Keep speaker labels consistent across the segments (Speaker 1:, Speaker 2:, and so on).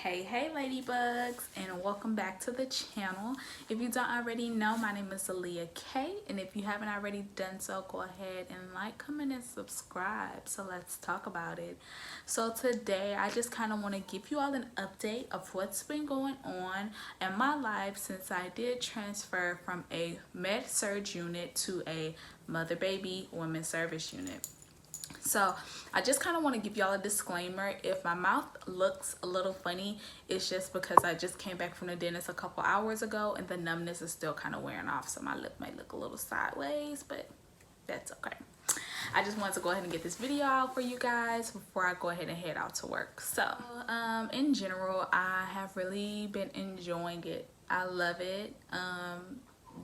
Speaker 1: Hey ladybugs, and welcome back to the channel. If you don't already know, my name is Aaliyah K, and if you haven't already done so, go ahead and like, comment, and subscribe. So let's talk about it. So today I just kind of want to give you all an update of what's been going on in my life since I did transfer from a Med-Surg unit to a mother baby women's service unit. So I just kind of want to give y'all a disclaimer. If my mouth looks a little funny, it's just because I just came back from the dentist a couple hours ago and the numbness is still kind of wearing off, so my lip might look a little sideways, but that's okay. I just wanted to go ahead and get this video out for you guys before I go ahead and head out to work. So in general, I have really been enjoying it. I love it.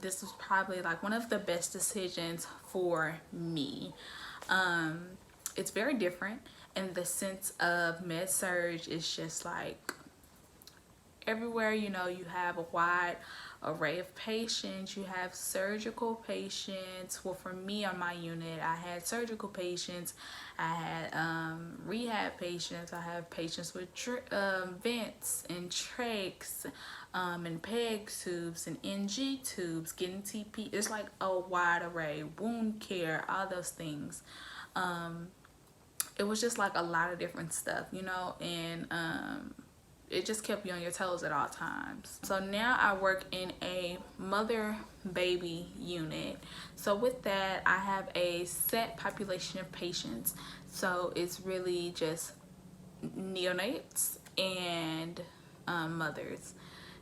Speaker 1: This was probably like one of the best decisions for me. It's very different in the sense of Med-Surg. It's just like everywhere, you know, you have a wide array of patients. You have surgical patients. Well, for me on my unit, I had surgical patients. I had rehab patients. I have patients with vents and trachs and PEG tubes and NG tubes, getting TP. It's like a wide array. Wound care, all those things. It was just like a lot of different stuff, you know, and it just kept you on your toes at all times. So now I work in a mother baby unit. So with that, I have a set population of patients. So it's really just neonates and mothers.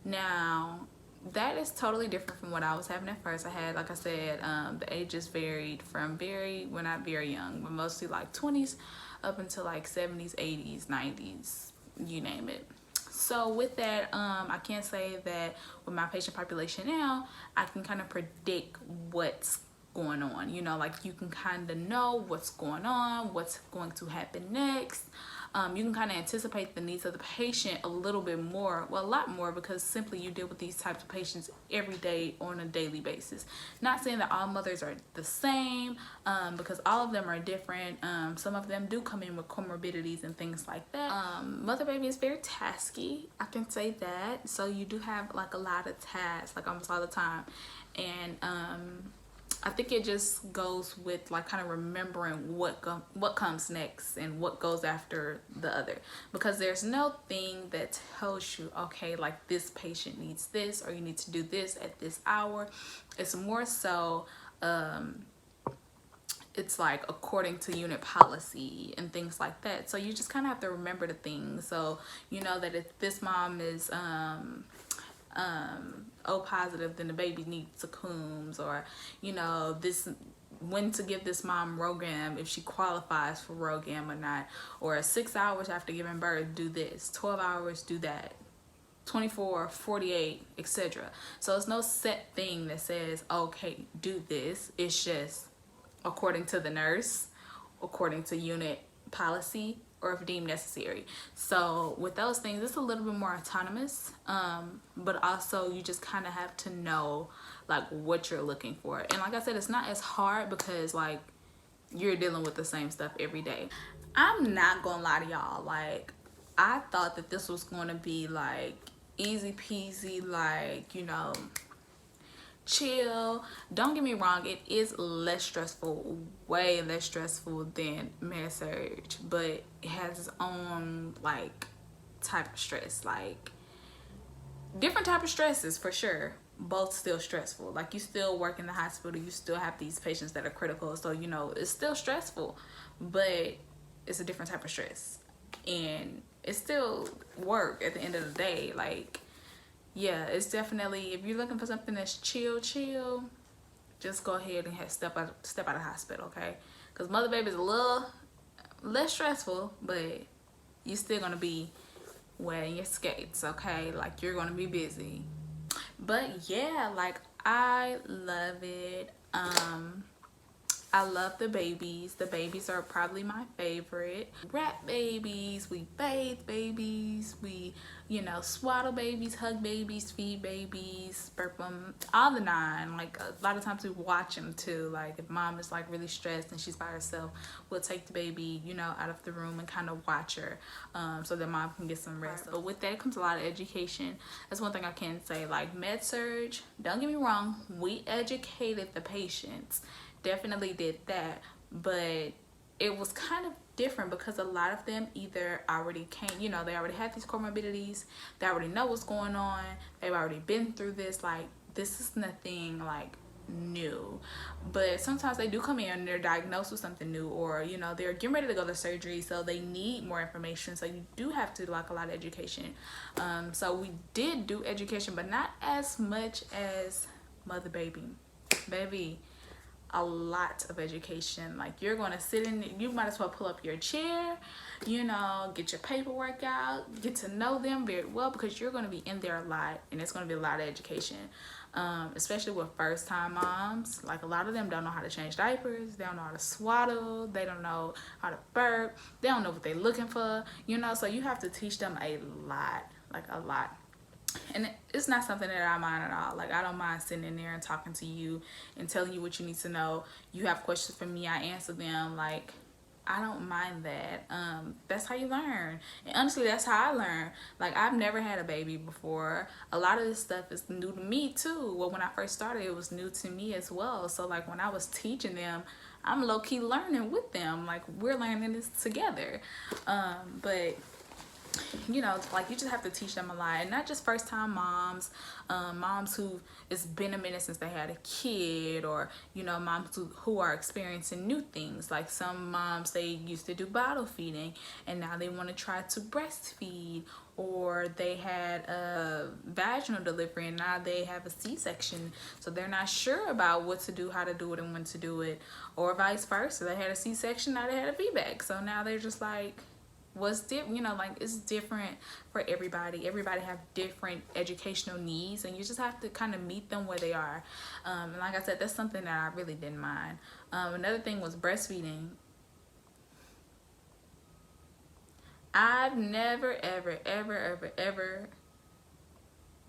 Speaker 1: Now that is totally different from what I was having at first. I had, like I said, the ages varied from well, not very young, but mostly like 20s up until like 70s, 80s, 90s, you name it. So with that, I can't say that with my patient population now, I can kind of predict what's going on. You know, like you can kind of know what's going on, what's going to happen next. You can kind of anticipate the needs of the patient a little bit more, well, a lot more, because simply you deal with these types of patients every day on a daily basis. Not saying that all mothers are the same, because all of them are different. Some of them do come in with comorbidities and things like that. Mother baby is very tasky, I can say that. So you do have like a lot of tasks, like almost all the time. And I think it just goes with like kind of remembering what comes next and what goes after the other, because there's no thing that tells you, okay, like this patient needs this or you need to do this at this hour. It's more so it's like according to unit policy and things like that. So you just kind of have to remember the things. So you know that if this mom is O positive, then the baby needs a Coombs, or you know, this when to give this mom Rogam if she qualifies for Rogam or not, or 6 hours after giving birth do this, 12 hours do that, 24, 48, etc. So it's no set thing that says, okay, do this. It's just according to the nurse, according to unit policy, or if deemed necessary. So with those things, it's a little bit more autonomous, but also you just kind of have to know like what you're looking for. And like I said, it's not as hard because like you're dealing with the same stuff every day. I'm not gonna lie to y'all, like I thought that this was gonna be like easy peasy, like, you know, chill. Don't get me wrong, it is less stressful, way less stressful than Med-Surg, but it has its own like type of stress, like different type of stresses for sure. Both still stressful. Like you still work in the hospital, you still have these patients that are critical, so you know it's still stressful, but it's a different type of stress and it's still work at the end of the day. Like yeah, it's definitely, if you're looking for something that's chill, just go ahead and step out of the hospital, okay? Because mother baby is a little less stressful, but you're still gonna be wearing your skates, okay? Like you're gonna be busy. But yeah, like I love it. I love the babies. The babies are probably my favorite. Wrap babies, we bathe babies, we, you know, swaddle babies, hug babies, feed babies, burp them, all the nine. Like a lot of times we watch them too. Like if mom is like really stressed and she's by herself, we'll take the baby, you know, out of the room and kind of watch her, so that mom can get some rest. But with that comes a lot of education. That's one thing I can say. Like Med-Surg, don't get me wrong, we educated the patients, definitely did that, but it was kind of different because a lot of them either already came, you know, they already had these comorbidities, they already know what's going on, they've already been through this. Like this is nothing like new, but sometimes they do come in and they're diagnosed with something new, or you know, they're getting ready to go to surgery, so they need more information. So you do have to like a lot of education. So we did do education, but not as much as mother baby, a lot of education. Like you're going to sit in, you might as well pull up your chair, you know, get your paperwork out, get to know them very well, because you're going to be in there a lot, and it's going to be a lot of education. Especially with first time moms. Like a lot of them don't know how to change diapers, they don't know how to swaddle, they don't know how to burp, they don't know what they're looking for, you know. So you have to teach them a lot, like a lot. And it's not something that I mind at all. Like I don't mind sitting in there and talking to you and telling you what you need to know. You have questions for me, I answer them. Like I don't mind that. That's how you learn. And honestly, that's how I learn. Like I've never had a baby before. A lot of this stuff is new to me too. Well, when I first started, it was new to me as well. So like when I was teaching them, I'm low-key learning with them. Like we're learning this together. But you know, like you just have to teach them a lot, and not just first time moms, moms who it's been a minute since they had a kid, or you know, moms who are experiencing new things. Like some moms, they used to do bottle feeding and now they want to try to breastfeed, or they had a vaginal delivery and now they have a C-section, so they're not sure about what to do, how to do it, and when to do it, or vice versa. They had a C-section, now they had a VBAC, so now they're just like, what's different, you know, like it's different for everybody. Everybody have different educational needs, and you just have to kind of meet them where they are. And like I said, that's something that I really didn't mind. Another thing was breastfeeding. I've never ever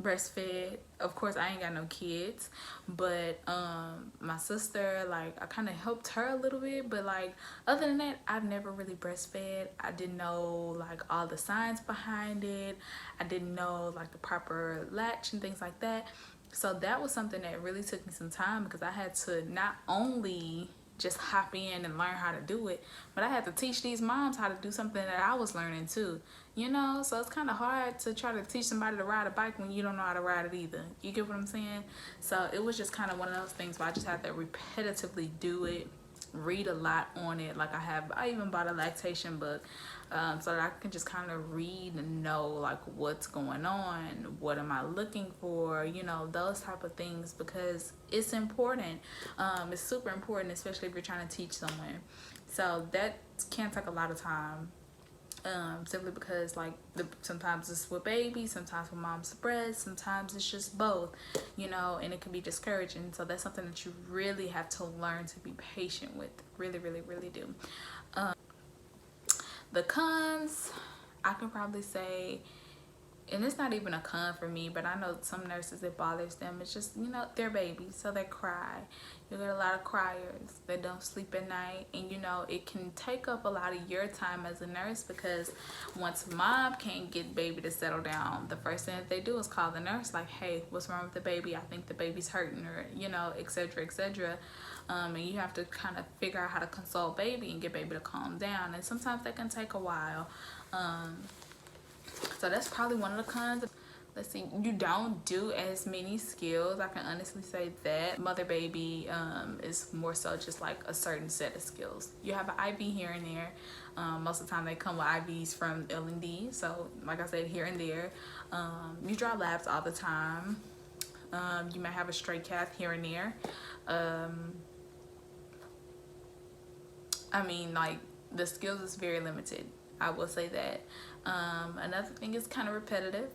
Speaker 1: breastfed. Of course I ain't got no kids, but my sister, like I kind of helped her a little bit, but like other than that, I've never really breastfed. I didn't know like all the science behind it. I didn't know like the proper latch and things like that. So that was something that really took me some time, because I had to not only just hop in and learn how to do it, but I had to teach these moms how to do something that I was learning too, you know. So it's kind of hard to try to teach somebody to ride a bike when you don't know how to ride it either. You get what I'm saying? So it was just kind of one of those things where I just had to repetitively do it, read a lot on it. Like I even bought a lactation book, so that I can just kind of read and know like what's going on, what am I looking for, you know, those type of things, because it's important. It's super important, especially if you're trying to teach someone. So that can take a lot of time, simply because like sometimes it's with babies, sometimes with mom's breast, sometimes it's just both, you know, and it can be discouraging. So that's something that you really have to learn to be patient with. Really do. The cons, I can probably say, and it's not even a con for me, but I know some nurses, it bothers them. It's just, you know, they're babies, so they cry. You get a lot of criers that don't sleep at night, and you know, it can take up a lot of your time as a nurse, because once mom can't get baby to settle down, the first thing that they do is call the nurse like, hey, what's wrong with the baby? I think the baby's hurting, or you know, etc. And you have to kind of figure out how to console baby and get baby to calm down, and sometimes that can take a while. So that's probably one of the cons. Let's see, you don't do as many skills. I can honestly say that mother baby is more so just like a certain set of skills. You have an IV here and there. Most of the time they come with IVs from L&D, so like I said, here and there. You draw labs all the time. You might have a straight cath here and there. I mean, like, the skills is very limited, I will say that. Another thing is kind of repetitive,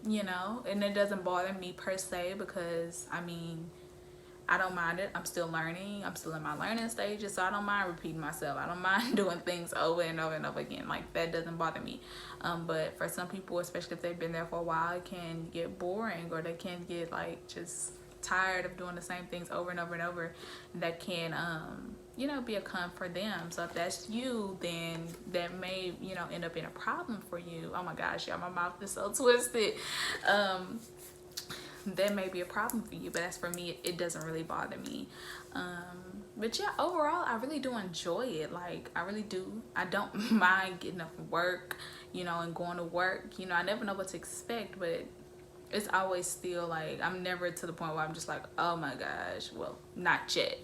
Speaker 1: you know, and it doesn't bother me per se, because I mean, I don't mind it. I'm still learning. I'm still in my learning stages, so I don't mind repeating myself. I don't mind doing things over and over and over again. Like, that doesn't bother me. But for some people, especially if they've been there for a while, it can get boring, or they can get like just tired of doing the same things over and over and over. That can you know, be a con for them. So if that's you, then that may, you know, end up being a problem for you. Oh my gosh, y'all, my mouth is so twisted. That may be a problem for you, but as for me, it doesn't really bother me. But yeah, overall, I really do enjoy it. Like, I really do. I don't mind getting up from work, you know, and going to work. You know, I never know what to expect, but it's always still like, I'm never to the point where I'm just like, oh my gosh, well, not yet,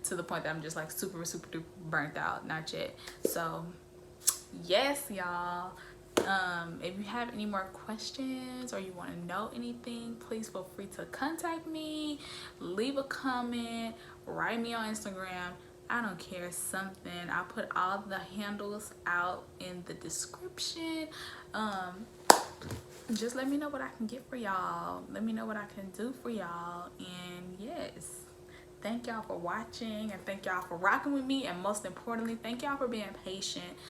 Speaker 1: to the point that I'm just like super duper burnt out. Not yet. So yes, y'all, if you have any more questions or you want to know anything, please feel free to contact me, leave a comment, write me on Instagram. I don't care, something. I'll put all the handles out in the description. Just let me know what I can get for y'all. Let me know what I can do for y'all. And yes, thank y'all for watching, and thank y'all for rocking with me, and most importantly, thank y'all for being patient.